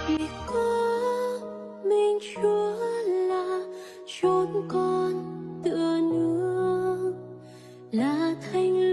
Chỉ có mình Chúa là chốn con tựa nương, là thành